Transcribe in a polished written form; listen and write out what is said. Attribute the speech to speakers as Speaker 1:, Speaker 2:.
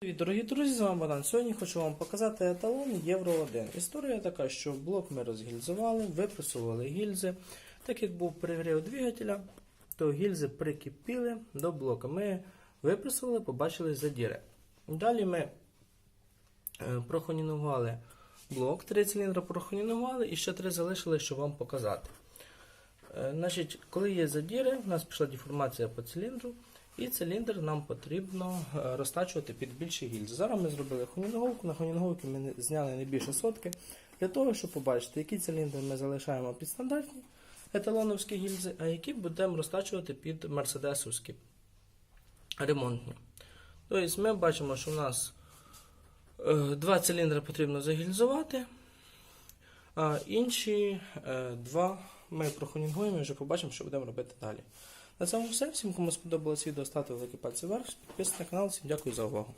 Speaker 1: Привіт, дорогі друзі, з вами Богдан. Сьогодні хочу вам показати еталон Євро 1. Історія така, що блок ми розгільзували, випресували гільзи. Так як був перегрів двигателя, то гільзи прикипіли до блока. Ми випресували, побачили задіри. Далі ми прохонінували блок, 3 циліндри прохонінували і ще 3 залишили, щоб вам показати. Значить, коли є задіри, у нас пішла деформація по циліндру. І циліндр нам потрібно розтачувати під більші гільзи. Зараз ми зробили хонінговку. На хонінговці ми зняли не більше сотки. Для того, щоб побачити, які циліндри ми залишаємо під стандартні еталоновські гільзи, а які будемо розтачувати під мерседесовські ремонтні. Тобто ми бачимо, що у нас 2 циліндри потрібно загільзувати, а інші 2 ми прохонінгуємо і вже побачимо, що будемо робити далі. На цьому все. Всім, кому сподобалось відео, ставте великий пальці вверх, підписуйтесь на канал. Всім дякую за увагу.